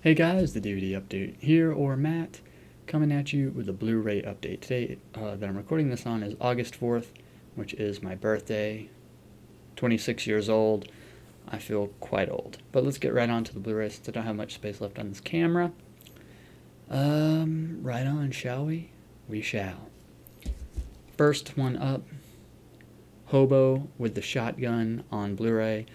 Hey guys, the DVD update here, or Matt, coming at you with a Blu-ray update. Today that I'm recording this on is August 4th, which is my birthday. 26 years old. I feel quite old. But let's get right on to the Blu-ray since I don't have much space left on this camera. Right on, shall we? We shall. First one up, Hobo with the Shotgun on Blu-ray.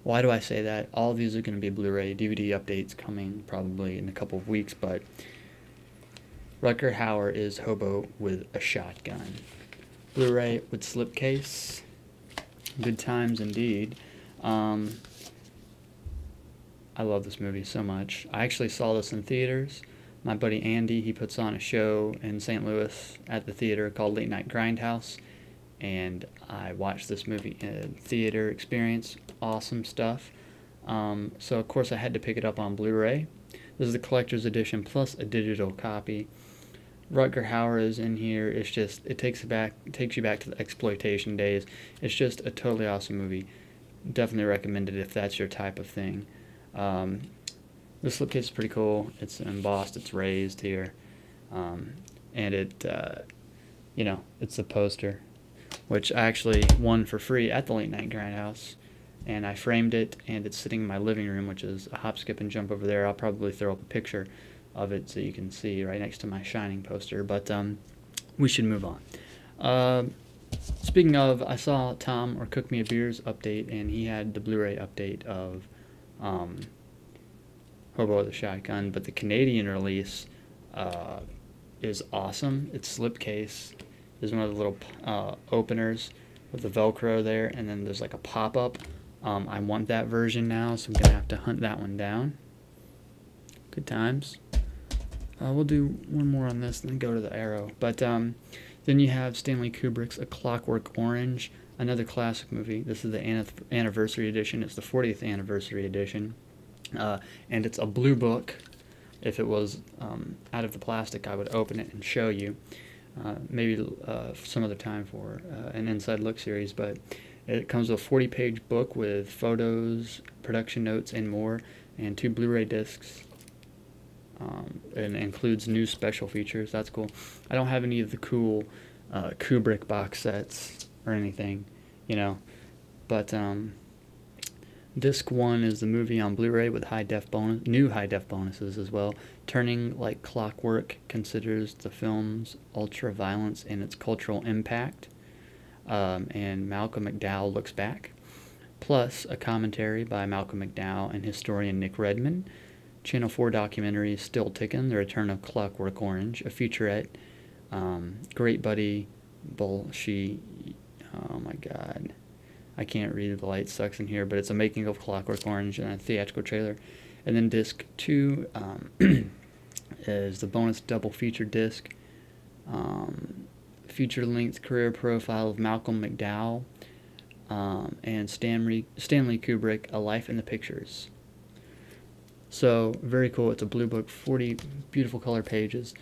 Why do I say that? All of these are going to be Blu-ray DVD updates coming probably in a couple of weeks, but Rutger Hauer is Hobo with a Shotgun. Blu-ray with slipcase. Good times indeed. I love this movie so much. I actually saw this in theaters. My buddy Andy, he puts on a show in St. Louis at the theater called Late Night Grindhouse, and I watched this movie in theater experience. Awesome stuff. So of course I had to pick it up on Blu-ray. This is the collector's edition plus a digital copy. Rutger Hauer is in here. It's just, it takes you back to the exploitation days. It's just a totally awesome movie. Definitely recommend it if that's your type of thing. This slipcase is pretty cool. It's embossed, it's raised here, and it, it's a poster, which I actually won for free at the Late Night Grindhouse, and I framed it, and it's sitting in my living room, which is a hop, skip, and jump over there. I'll probably throw up a picture of it so you can see right next to my Shining poster, but we should move on. Speaking of, I saw Tom, or Cook Me a Beer's update, and he had the Blu-ray update of Hobo with a Shotgun, but the Canadian release is awesome. Its slipcase is one of the little openers with the Velcro there, and then there's like a pop-up. I want that version now, so I'm going to have to hunt that one down. Good times. We'll do one more on this, then go to the Arrow. But then you have Stanley Kubrick's A Clockwork Orange, another classic movie. This is the anniversary edition. It's the 40th anniversary edition. And it's a blue book. If it was out of the plastic, I would open it and show you. Maybe some other time for an Inside Look series, but it comes with a 40-page book with photos, production notes, and more, and 2 Blu-ray discs. And includes new special features. That's cool. I don't have any of the cool Kubrick box sets or anything, but Disc 1 is the movie on Blu-ray with new high-def bonuses as well. Turning Like Clockwork considers the film's ultra-violence and its cultural impact. And Malcolm McDowell looks back. Plus a commentary by Malcolm McDowell and historian Nick Redman. Channel 4 documentary Still Tickin', The Return of Clockwork Orange. A featurette. Great Buddy Bolshoi. Oh my god. I can't read, the light sucks in here, but it's a making of Clockwork Orange and a theatrical trailer. And then disc 2 is the bonus double feature disc, feature-length career profile of Malcolm McDowell, and Stanley Kubrick, A Life in the Pictures. So, very cool. It's a blue book, 40 beautiful color pages,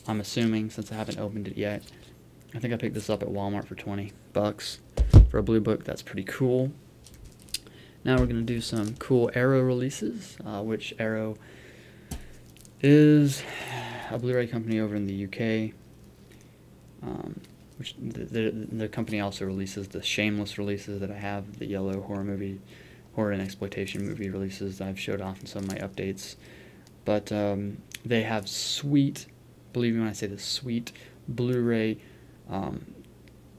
I'm assuming, since I haven't opened it yet. I think I picked this up at Walmart for 20 bucks. For a blue book. That's pretty cool. Now we're going to do some cool Arrow releases, which Arrow is a Blu-ray company over in the UK, which the company also releases the Shameless releases that I have, the yellow horror and exploitation movie releases that I've showed off in some of my updates. But they have sweet, believe me when I say this, sweet Blu-ray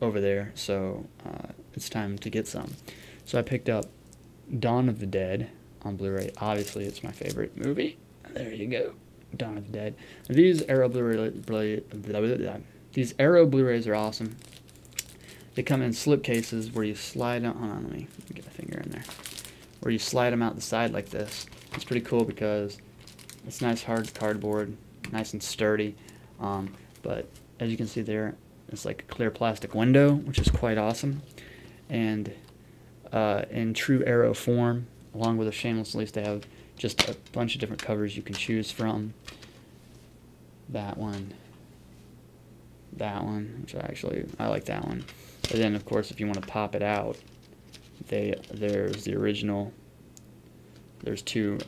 over there, so it's time to get some. So I picked up Dawn of the Dead on Blu-ray. Obviously, it's my favorite movie. There you go, Dawn of the Dead. These Arrow Blu-rays are awesome. They come in slip cases where you slide them. Hold on, let me get a finger in there. Where you slide them out the side like this. It's pretty cool because it's nice hard cardboard, nice and sturdy. But as you can see there, it's like a clear plastic window, which is quite awesome. And in true Arrow form, along with a Shameless release, they have just a bunch of different covers you can choose from. That one, which I like that one. And then, of course, if you want to pop it out, there's the original. There's 2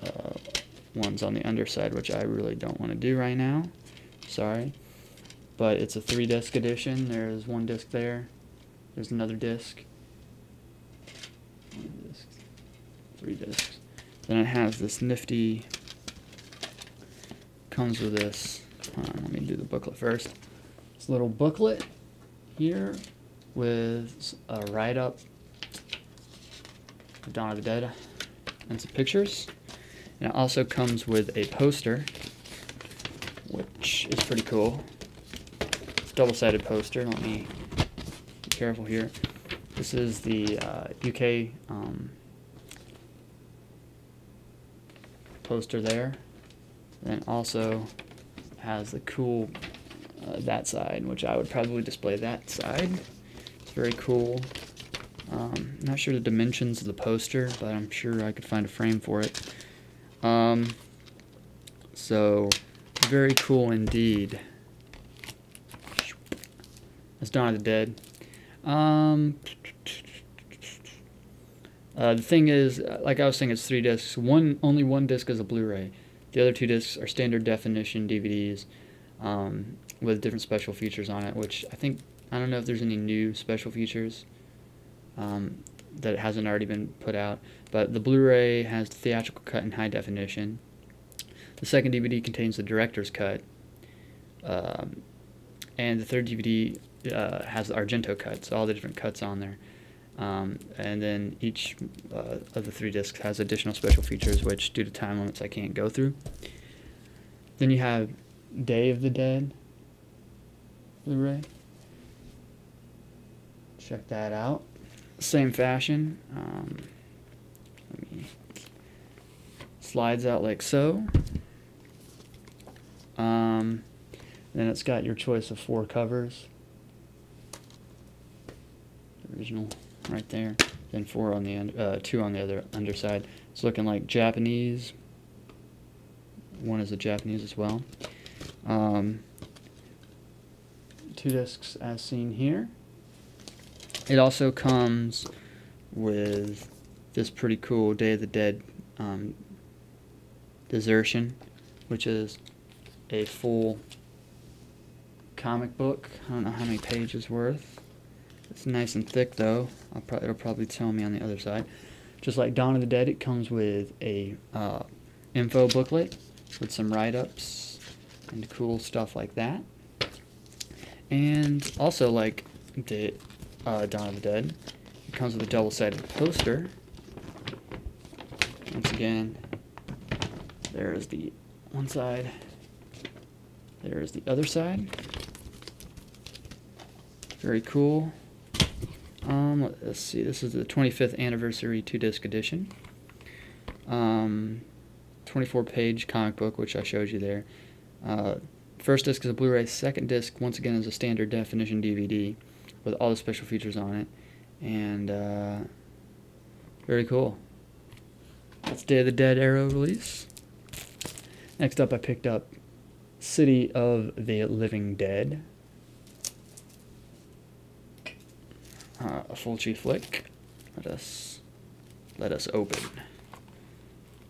ones on the underside, which I really don't want to do right now. Sorry. But it's a 3-disc edition. There's 1 disc there. There's another disc. 1 disc. 3 discs. Then it has this nifty, comes with this, let me do the booklet first. This little booklet here with a write-up of Dawn of the Dead and some pictures. And it also comes with a poster, which is pretty cool. It's a double-sided poster. Let me be careful here. This is the UK poster there. And also has the cool that side, which I would probably display that side. It's very cool. Not sure the dimensions of the poster, but I'm sure I could find a frame for it. So very cool indeed. That's Dawn of the Dead. The thing is, like I was saying, it's 3 discs. Only one disc is a Blu-ray. The other 2 discs are standard definition DVDs with different special features on it, which I don't know if there's any new special features that hasn't already been put out. But the Blu-ray has the theatrical cut in high definition. The second DVD contains the director's cut. And the third DVD has the Argento cut, so all the different cuts on there. And then each of the 3 discs has additional special features, which due to time limits I can't go through. Then you have Day of the Dead Blu-ray. Check that out. Same fashion. Let me slides out like so. Then it's got your choice of 4 covers. The original right there. Then 4 on the end, 2 on the other underside. It's looking like Japanese. 1 is a Japanese as well. 2 discs as seen here. It also comes with this pretty cool Day of the Dead Desertion, which is a full comic book. I don't know how many pages worth. It's nice and thick though. It'll probably tell me on the other side. Just like Dawn of the Dead, it comes with a info booklet with some write-ups and cool stuff like that. And also like the Dawn of the Dead, it comes with a double-sided poster. Once again, there's the one side, there's the other side. Very cool. Let's see, this is the 25th anniversary 2-disc edition. 24-page comic book, which I showed you there. First disc is a Blu-ray. Second disc, once again, is a standard definition DVD with all the special features on it. And very cool. That's Day of the Dead Arrow release. Next up, I picked up City of the Living Dead. A Fulci flick. Let us open.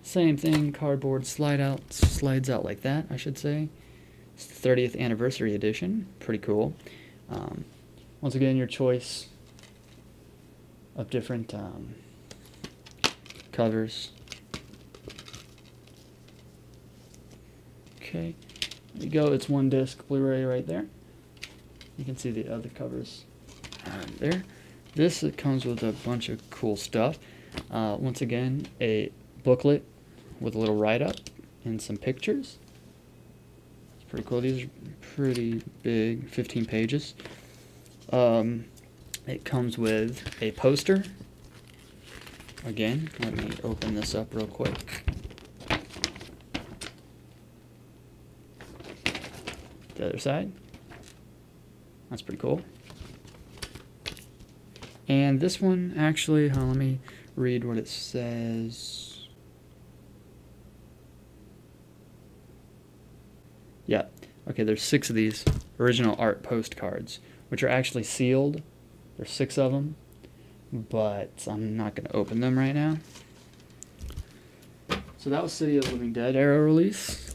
Same thing, cardboard slides out like that, I should say. It's the 30th anniversary edition. Pretty cool. Once again, your choice of different covers. Okay, there you go. It's 1 disc Blu-ray right there. You can see the other covers there. This comes with a bunch of cool stuff. Once again, a booklet with a little write-up and some pictures. It's pretty cool. These are pretty big, 15 pages. It comes with a poster. Again, let me open this up real quick. The other side. That's pretty cool. And this one, actually, let me read what it says. Yeah, okay, there's 6 of these original art postcards, which are actually sealed. There's 6 of them, but I'm not going to open them right now. So that was City of the Living Dead era release.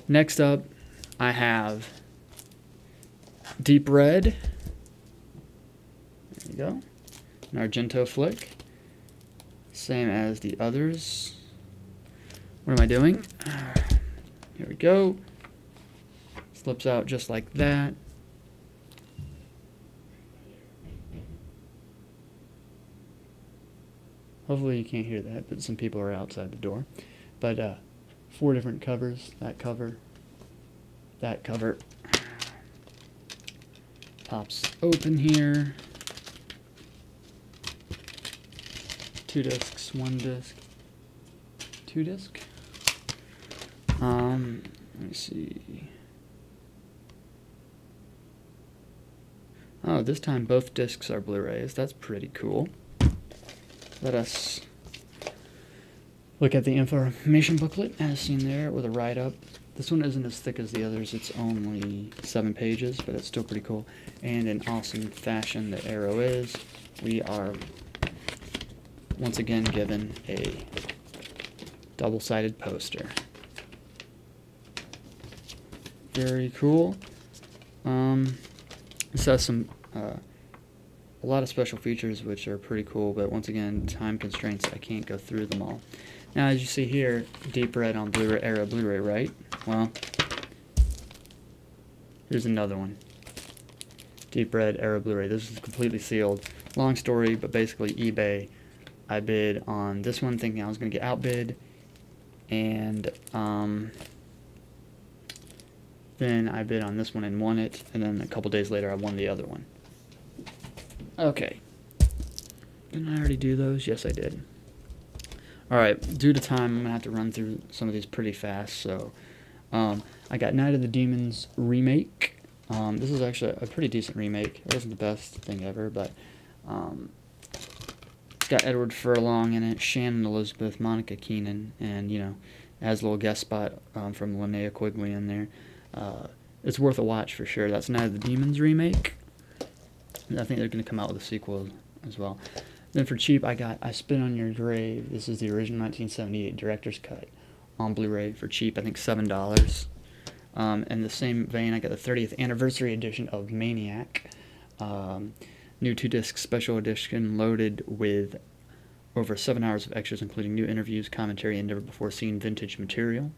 Next up, I have Deep Red. There you go. An Argento flick. Same as the others. What am I doing? Here we go. Slips out just like that. Hopefully you can't hear that, but some people are outside the door. But 4 different covers. That cover. That cover. Pops open here. 2 discs, 1 disc, 2 disc. Let me see. Oh, this time both discs are Blu-rays. That's pretty cool. Let us look at the information booklet as seen there with a write-up. This one isn't as thick as the others. It's only 7 pages, but it's still pretty cool. And in awesome fashion that Arrow is, we are once again given a double-sided poster. Very cool. This has some a lot of special features which are pretty cool, but once again, time constraints, I can't go through them all. Now, as you see here, Deep Red on Blu-ray, Arrow Blu-ray, right? Well, here's another one. Deep Red, Arrow Blu-ray. This is completely sealed. Long story, but basically eBay. I bid on this one thinking I was going to get outbid, and then I bid on this one and won it, and then a couple days later I won the other one. Okay. Didn't I already do those? Yes, I did. Alright, due to time, I'm going to have to run through some of these pretty fast, so I got Night of the Demons remake. This is actually a pretty decent remake. It wasn't the best thing ever, but it's got Edward Furlong in it, Shannon Elizabeth, Monica Keenan, and, you know, it has a little guest spot from Linnea Quigley in there. It's worth a watch for sure. That's Night of the Demons remake. I think they're going to come out with a sequel as well. Then for cheap, I got I Spit on Your Grave. This is the original 1978 director's cut on Blu-ray for cheap, I think $7. In the same vein, I got the 30th anniversary edition of Maniac. New 2-disc special edition loaded with over 7 hours of extras, including new interviews, commentary, and never-before-seen vintage material.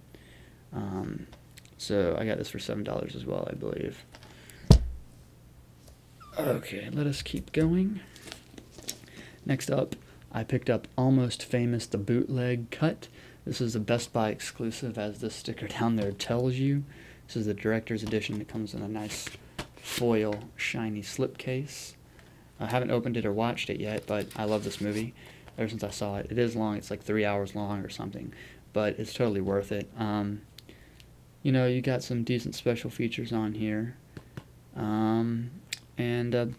So I got this for $7 as well, I believe. Okay, let us keep going. Next up, I picked up Almost Famous, the bootleg cut. This is a Best Buy exclusive, as this sticker down there tells you. This is the director's edition. It comes in a nice foil, shiny slipcase. I haven't opened it or watched it yet, but I love this movie ever since I saw it. It is long. It's like 3 hours long or something, but it's totally worth it. You know, you got some decent special features on here.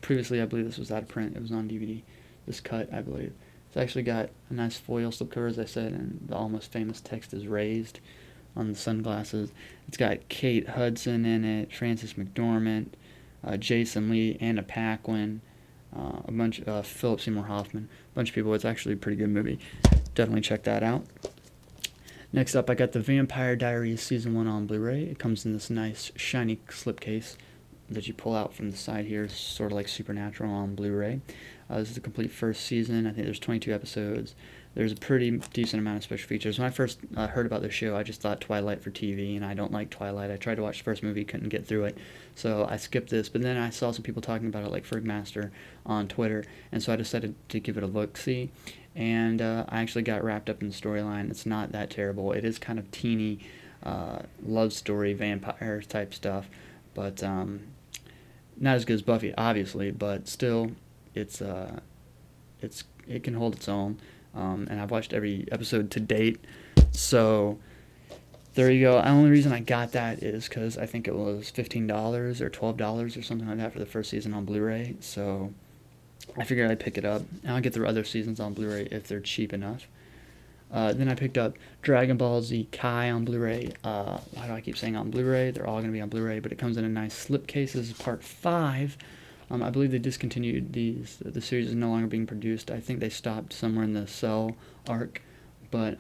Previously, I believe this was out of print. It was on DVD. This cut, I believe. It's actually got a nice foil slipcover, as I said, and the Almost Famous text is raised on the sunglasses. It's got Kate Hudson in it, Frances McDormand, Jason Lee, Anna Paquin, a bunch of Philip Seymour Hoffman, a bunch of people. It's actually a pretty good movie. Definitely check that out. Next up, I got the Vampire Diaries Season 1 on Blu-ray. It comes in this nice, shiny slipcase that you pull out from the side here, sort of like Supernatural on Blu-ray. This is the complete first season. I think there's 22 episodes. There's a pretty decent amount of special features. When I first heard about this show, I just thought Twilight for TV, and I don't like Twilight. I tried to watch the first movie, couldn't get through it, so I skipped this. But then I saw some people talking about it, like Frigmaster on Twitter, and so I decided to give it a look-see. And I actually got wrapped up in the storyline. It's not that terrible. It is kind of teeny love story, vampire type stuff, but not as good as Buffy, obviously, but still, it can hold its own. And I've watched every episode to date, so there you go. The only reason I got that is because I think it was $15 or $12 or something like that for the first season on Blu-ray, so I figured I'd pick it up, and I'll get the other seasons on Blu-ray if they're cheap enough. Then I picked up Dragon Ball Z Kai on Blu-ray. Why do I keep saying on Blu-ray? They're all going to be on Blu-ray, but it comes in a nice slipcase. This is part 5. I believe they discontinued these. The series is no longer being produced. I think they stopped somewhere in the Cell arc, But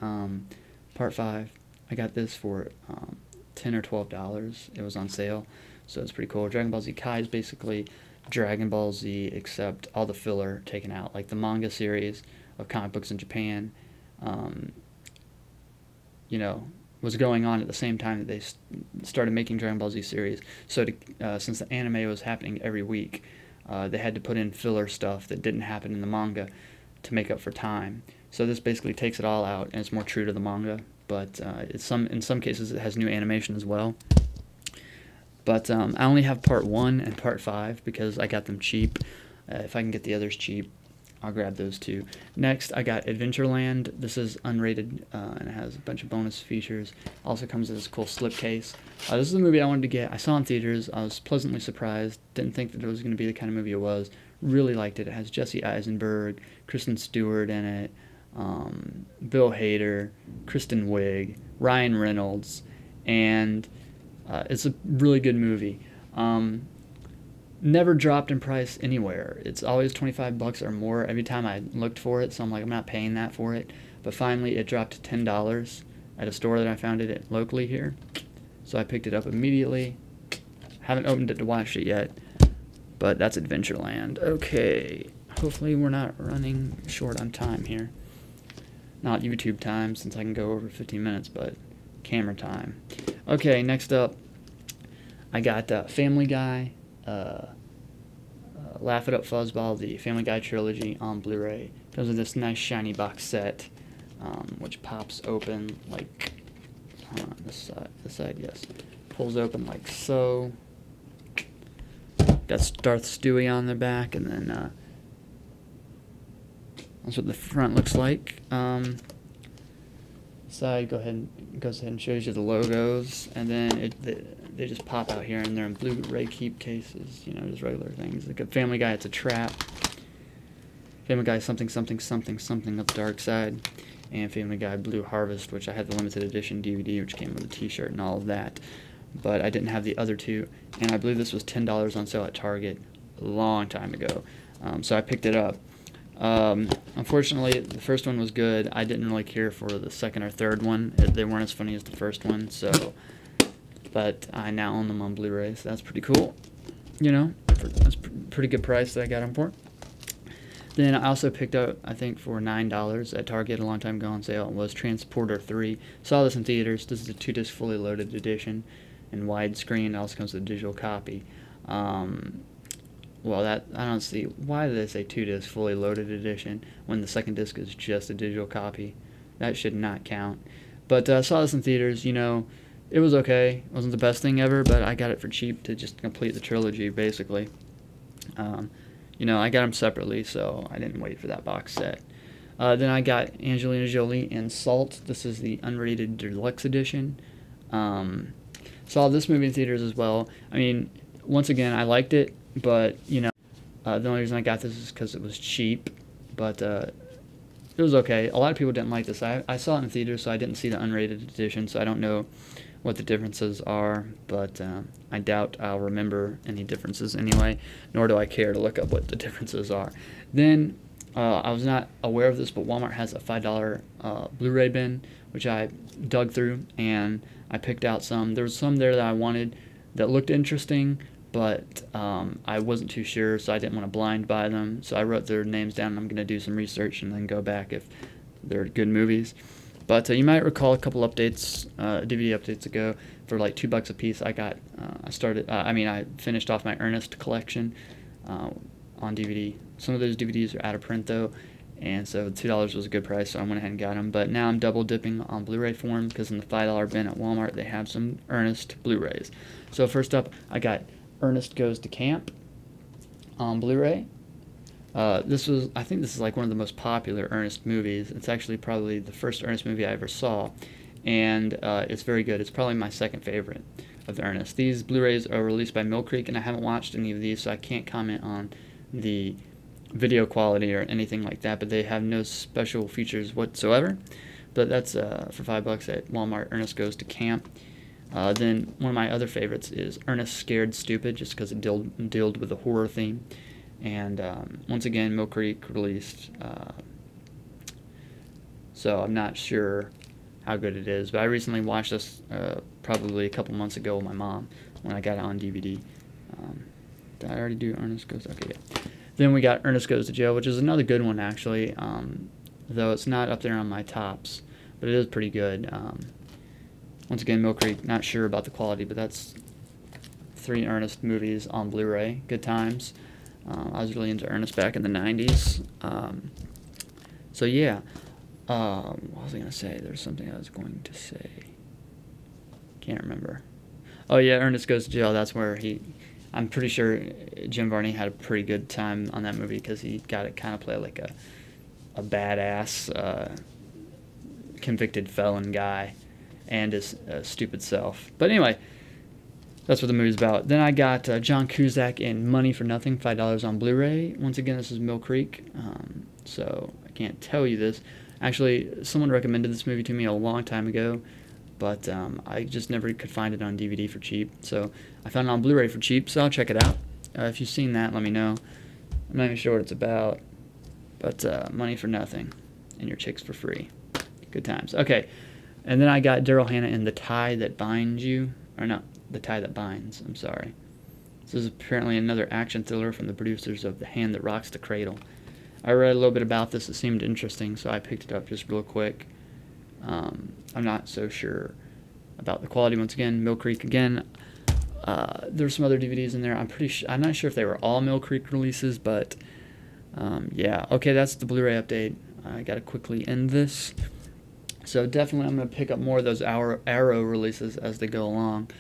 part 5, I got this for $10 or $12. It was on sale, so it's pretty cool. Dragon Ball Z Kai is basically Dragon Ball Z except all the filler taken out, like the manga series of comic books in Japan. You know, was going on at the same time that they started making Dragon Ball Z series. So since the anime was happening every week, they had to put in filler stuff that didn't happen in the manga to make up for time. So this basically takes it all out, and it's more true to the manga. But in some cases, it has new animation as well. But I only have part 1 and part 5 because I got them cheap. If I can get the others cheap, I'll grab those too. Next, I got Adventureland. This is unrated, and it has a bunch of bonus features. Also comes with this cool slipcase. This is the movie I wanted to get. I saw it in theaters. I was pleasantly surprised. Didn't think that it was going to be the kind of movie it was. Really liked it. It has Jesse Eisenberg, Kristen Stewart in it, Bill Hader, Kristen Wiig, Ryan Reynolds, and it's a really good movie. Never dropped in price anywhere. It's always $25 or more every time I looked for it, so I'm like, I'm not paying that for it. But finally, it dropped to $10 at a store that I found it at locally here. So I picked it up immediately. Haven't opened it to watch it yet, but that's Adventureland. Okay, hopefully we're not running short on time here. Not YouTube time, since I can go over 15 minutes, but camera time. Okay, next up, I got Family Guy. Laugh It Up Fuzzball, the Family Guy trilogy on Blu-ray. Comes with this nice shiny box set, which pops open like, hold on, this side, yes. Pulls open like so. Got Darth Stewie on the back, and then that's what the front looks like. Side goes ahead and shows you the logos, and then they just pop out here, and they're in Blu-ray keep cases, you know, just regular things. Like a Family Guy, it's a trap. Family Guy something something something something of the dark side, and Family Guy Blue Harvest, which I had the limited edition DVD, which came with a T-shirt and all of that, but I didn't have the other two, and I believe this was $10 on sale at Target a long time ago, so I picked it up. Unfortunately, the first one was good. I didn't really care for the second or third one. They weren't as funny as the first one, so, but I now own them on Blu-ray, so that's pretty cool. You know, that's a pretty good price that I got them for. Then I also picked up, I think for $9 at Target a long time ago on sale, was Transporter 3. Saw this in theaters. This is a 2-disc fully loaded edition in widescreen. It also comes with a digital copy. Well, I don't see, why do they say 2-disc fully loaded edition when the second disc is just a digital copy? That should not count. But I saw this in theaters, you know, it was okay. It wasn't the best thing ever, but I got it for cheap to just complete the trilogy, basically. You know, I got them separately, so I didn't wait for that box set. Then I got Angelina Jolie in Salt. This is the unrated deluxe edition. Saw this movie in theaters as well. I mean, once again, I liked it, but, you know, the only reason I got this is because it was cheap, but it was okay. A lot of people didn't like this. I saw it in theaters, so I didn't see the unrated edition, so I don't know what the differences are, but I doubt I'll remember any differences anyway, nor do I care to look up what the differences are. Then, I was not aware of this, but Walmart has a $5 Blu-ray bin, which I dug through, and I picked out some. There was some there that I wanted that looked interesting, but I wasn't too sure, so I didn't want to blind buy them, so I wrote their names down, and I'm going to do some research and then go back if they're good movies. But you might recall a couple updates, DVD updates ago, for like $2 a piece. I finished off my Ernest collection on DVD. Some of those DVDs are out of print though, and so $2 was a good price, so I went ahead and got them. But now I'm double dipping on Blu-ray form because in the $5 bin at Walmart they have some Ernest Blu-rays. So first up, I got Ernest Goes to Camp on Blu-ray. I think this is like one of the most popular Ernest movies. It's actually probably the first Ernest movie I ever saw, and it's very good. It's probably my second favorite of the Ernest. These Blu-rays are released by Mill Creek, and I haven't watched any of these, so I can't comment on the video quality or anything like that, but they have no special features whatsoever. But that's for $5 at Walmart, Ernest Goes to Camp. Then one of my other favorites is Ernest Scared Stupid, just because it dealt with a horror theme. And once again, Mill Creek released so I'm not sure how good it is. But I recently watched this probably a couple months ago with my mom when I got it on DVD. Did I already do Ernest Goes? Okay, yeah. Then we got Ernest Goes to Jail, which is another good one actually, though it's not up there on my tops, but it is pretty good. Once again, Mill Creek, not sure about the quality, but that's 3 Ernest movies on Blu-ray. Good times. I was really into Ernest back in the 90s. So yeah, what was I going to say? There's something I was going to say. Can't remember. Oh yeah, Ernest Goes to Jail. That's where I'm pretty sure Jim Varney had a pretty good time on that movie because he got to kind of play like a badass convicted felon guy and his stupid self. But anyway, that's what the movie's about. Then I got John Cusack in Money for Nothing, $5 on Blu-ray. Once again, this is Mill Creek, so I can't tell you this. Actually, someone recommended this movie to me a long time ago, but I just never could find it on DVD for cheap. So I found it on Blu-ray for cheap, so I'll check it out. If you've seen that, let me know. I'm not even sure what it's about, but Money for Nothing and your chicks for free. Good times. Okay, and then I got Daryl Hannah in The Tie That Binds You, or no, The Tie That Binds, I'm sorry. This is apparently another action thriller from the producers of The Hand That Rocks the Cradle. I read a little bit about this. It seemed interesting, so I picked it up just real quick. I'm not so sure about the quality. Once again, Mill Creek again. There's some other DVDs in there. I'm not sure if they were all Mill Creek releases, but yeah. Okay, that's the Blu-ray update. I gotta quickly end this. So definitely I'm going to pick up more of those Arrow releases as they go along.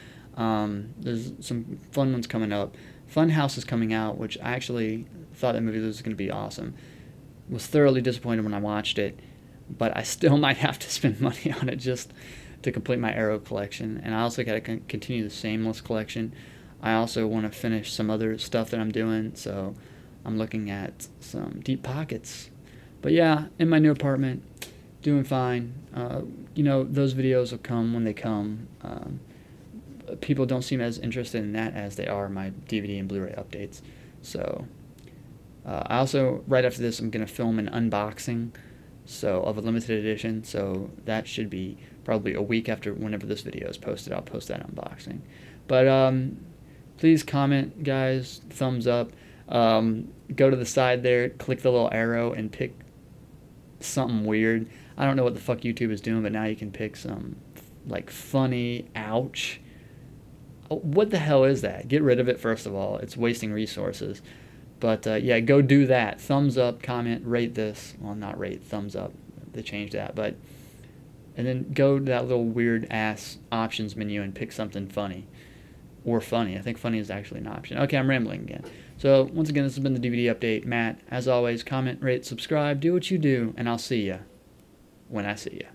There's some fun ones coming up. Funhouse is coming out, which I actually thought that movie was going to be awesome. Was thoroughly disappointed when I watched it, but I still might have to spend money on it just to complete my Arrow collection. And I also got to continue the Shameless collection. I also want to finish some other stuff that I'm doing, so I'm looking at some Deep Pockets. But yeah, in my new apartment, doing fine. You know, those videos will come when they come. People don't seem as interested in that as they are my DVD and Blu-ray updates. So I also, right after this, I'm going to film an unboxing of a limited edition. So that should be probably a week after whenever this video is posted. I'll post that unboxing. But please comment, guys. Thumbs up. Go to the side there, click the little arrow, and pick something weird. I don't know what the fuck YouTube is doing, but now you can pick some, like, funny, ouch. What the hell is that? Get rid of it, first of all. It's wasting resources. But, yeah, go do that. Thumbs up, comment, rate this. Well, not rate, thumbs up. They changed that. But, and then go to that little weird-ass options menu and pick something funny. Or funny. I think funny is actually an option. Okay, I'm rambling again. So, once again, this has been the DVD update. Matt, as always, comment, rate, subscribe, do what you do, and I'll see ya when I see ya.